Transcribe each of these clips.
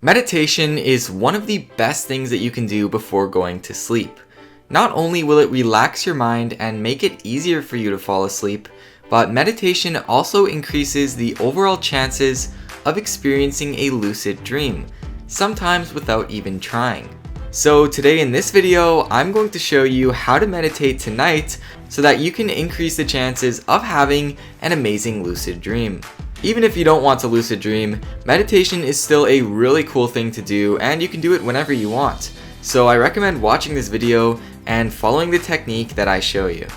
Meditation is one of the best things that you can do before going to sleep. Not only will it relax your mind and make it easier for you to fall asleep, but meditation also increases the overall chances of experiencing a lucid dream, sometimes without even trying. So today in this video, I'm going to show you how to meditate tonight so that you can increase the chances of having an amazing lucid dream. Even if you don't want to lucid dream, meditation is still a really cool thing to do and you can do it whenever you want. So I recommend watching this video and following the technique that I show you.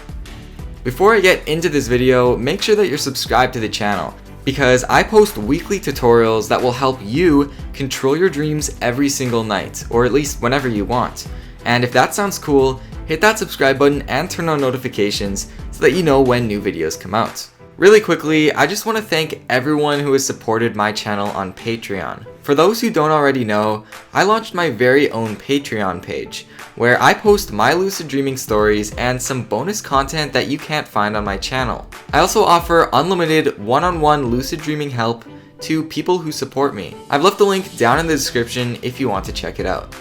Before I get into this video, make sure that you're subscribed to the channel because I post weekly tutorials that will help you control your dreams every single night, or at least whenever you want. And if that sounds cool, hit that subscribe button and turn on notifications so that you know when new videos come out. Really quickly, I just want to thank everyone who has supported my channel on Patreon. For those who don't already know, I launched my very own Patreon page, where I post my lucid dreaming stories and some bonus content that you can't find on my channel. I also offer unlimited one-on-one lucid dreaming help to people who support me. I've left the link down in the description if you want to check it out.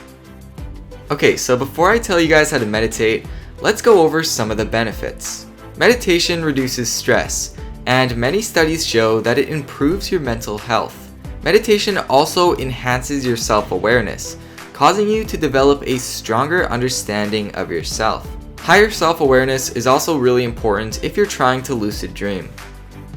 Okay, so before I tell you guys how to meditate, let's go over some of the benefits. Meditation reduces stress, and many studies show that it improves your mental health. Meditation also enhances your self-awareness, causing you to develop a stronger understanding of yourself. Higher self-awareness is also really important if you're trying to lucid dream.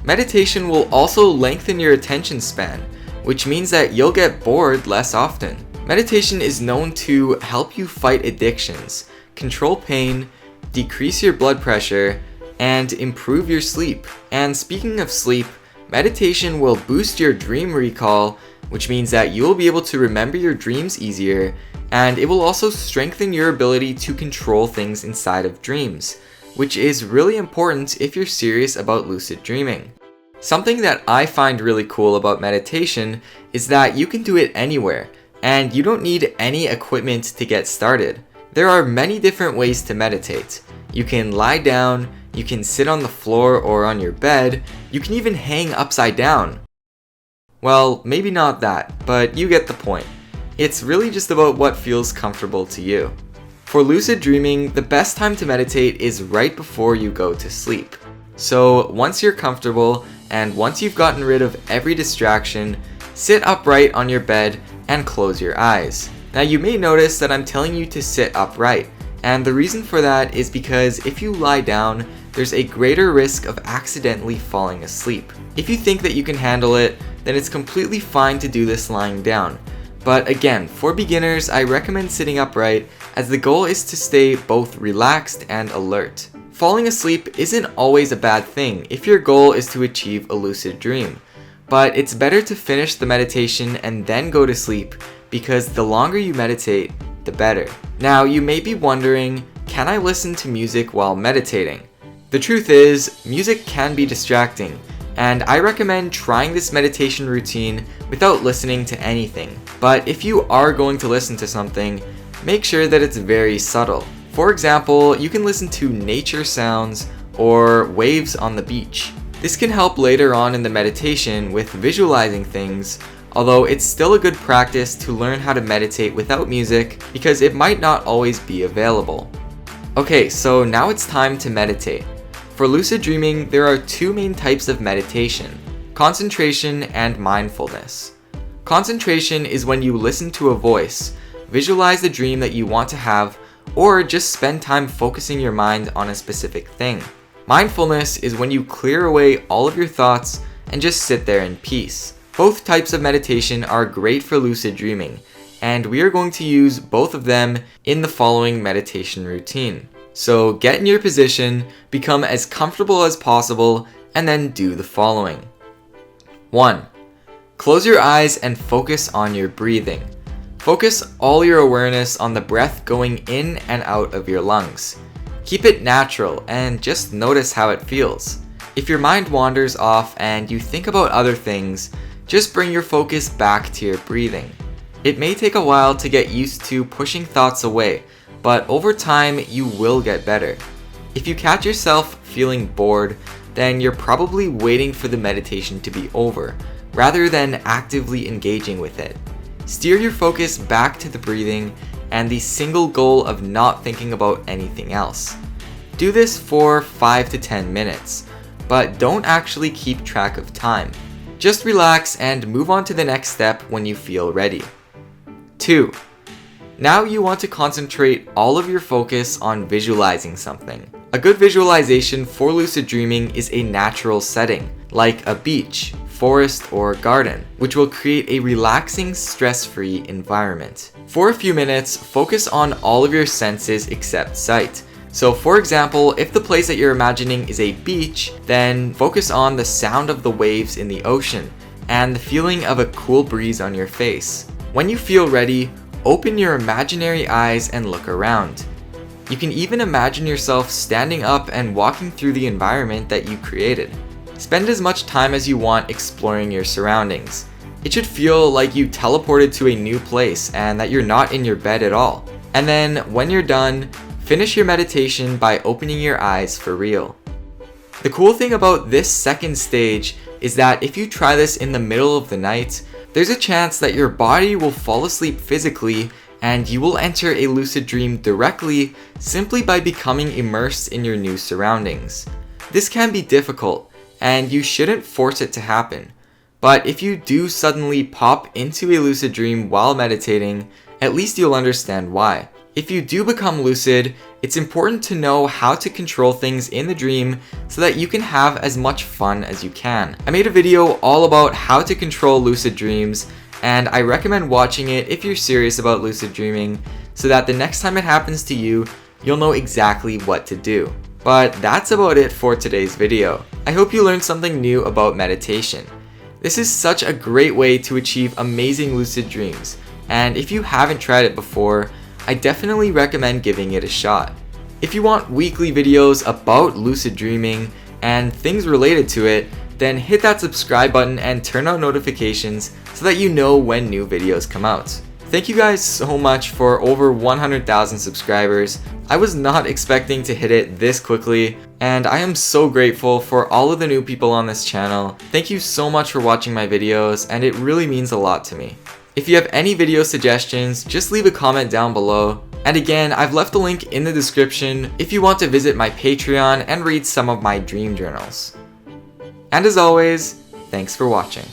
Meditation will also lengthen your attention span, which means that you'll get bored less often. Meditation is known to help you fight addictions, control pain, decrease your blood pressure, and improve your sleep. And speaking of sleep, meditation will boost your dream recall, which means that you'll be able to remember your dreams easier, and it will also strengthen your ability to control things inside of dreams, which is really important if you're serious about lucid dreaming. Something that I find really cool about meditation is that you can do it anywhere, and you don't need any equipment to get started. There are many different ways to meditate. You can lie down, you can sit on the floor or on your bed, you can even hang upside down. Well, maybe not that, but you get the point. It's really just about what feels comfortable to you. For lucid dreaming, the best time to meditate is right before you go to sleep. So once you're comfortable and once you've gotten rid of every distraction, sit upright on your bed and close your eyes. Now you may notice that I'm telling you to sit upright, and the reason for that is because if you lie down, there's a greater risk of accidentally falling asleep. If you think that you can handle it, then it's completely fine to do this lying down. But again, for beginners, I recommend sitting upright as the goal is to stay both relaxed and alert. Falling asleep isn't always a bad thing if your goal is to achieve a lucid dream, but it's better to finish the meditation and then go to sleep because the longer you meditate, the better. Now, you may be wondering, can I listen to music while meditating? The truth is, music can be distracting, and I recommend trying this meditation routine without listening to anything. But if you are going to listen to something, make sure that it's very subtle. For example, you can listen to nature sounds or waves on the beach. This can help later on in the meditation with visualizing things, although it's still a good practice to learn how to meditate without music because it might not always be available. Okay, so now it's time to meditate. For lucid dreaming, there are two main types of meditation: concentration and mindfulness. Concentration is when you listen to a voice, visualize the dream that you want to have, or just spend time focusing your mind on a specific thing. Mindfulness is when you clear away all of your thoughts and just sit there in peace. Both types of meditation are great for lucid dreaming, and we are going to use both of them in the following meditation routine. So get in your position, become as comfortable as possible, and then do the following. 1. Close your eyes and focus on your breathing. Focus all your awareness on the breath going in and out of your lungs. Keep it natural and just notice how it feels. If your mind wanders off and you think about other things, just bring your focus back to your breathing. It may take a while to get used to pushing thoughts away, but over time you will get better. If you catch yourself feeling bored, then you're probably waiting for the meditation to be over, rather than actively engaging with it. Steer your focus back to the breathing and the single goal of not thinking about anything else. Do this for 5 to 10 minutes, but don't actually keep track of time. Just relax and move on to the next step when you feel ready. 2. Now you want to concentrate all of your focus on visualizing something. A good visualization for lucid dreaming is a natural setting, like a beach, forest, or garden, which will create a relaxing, stress-free environment. For a few minutes, focus on all of your senses except sight. So for example, if the place that you're imagining is a beach, then focus on the sound of the waves in the ocean and the feeling of a cool breeze on your face. When you feel ready, open your imaginary eyes and look around. You can even imagine yourself standing up and walking through the environment that you created. Spend as much time as you want exploring your surroundings. It should feel like you teleported to a new place and that you're not in your bed at all. And then when you're done, finish your meditation by opening your eyes for real. The cool thing about this second stage is that if you try this in the middle of the night, there's a chance that your body will fall asleep physically and you will enter a lucid dream directly simply by becoming immersed in your new surroundings. This can be difficult, and you shouldn't force it to happen. But if you do suddenly pop into a lucid dream while meditating, at least you'll understand why. If you do become lucid, it's important to know how to control things in the dream so that you can have as much fun as you can. I made a video all about how to control lucid dreams, and I recommend watching it if you're serious about lucid dreaming so that the next time it happens to you, you'll know exactly what to do. But that's about it for today's video. I hope you learned something new about meditation. This is such a great way to achieve amazing lucid dreams, and if you haven't tried it before, I definitely recommend giving it a shot. If you want weekly videos about lucid dreaming and things related to it, then hit that subscribe button and turn on notifications so that you know when new videos come out. Thank you guys so much for over 100,000 subscribers. I was not expecting to hit it this quickly, and I am so grateful for all of the new people on this channel. Thank you so much for watching my videos, and it really means a lot to me. If you have any video suggestions, just leave a comment down below. And again, I've left a link in the description if you want to visit my Patreon and read some of my dream journals. And as always, thanks for watching.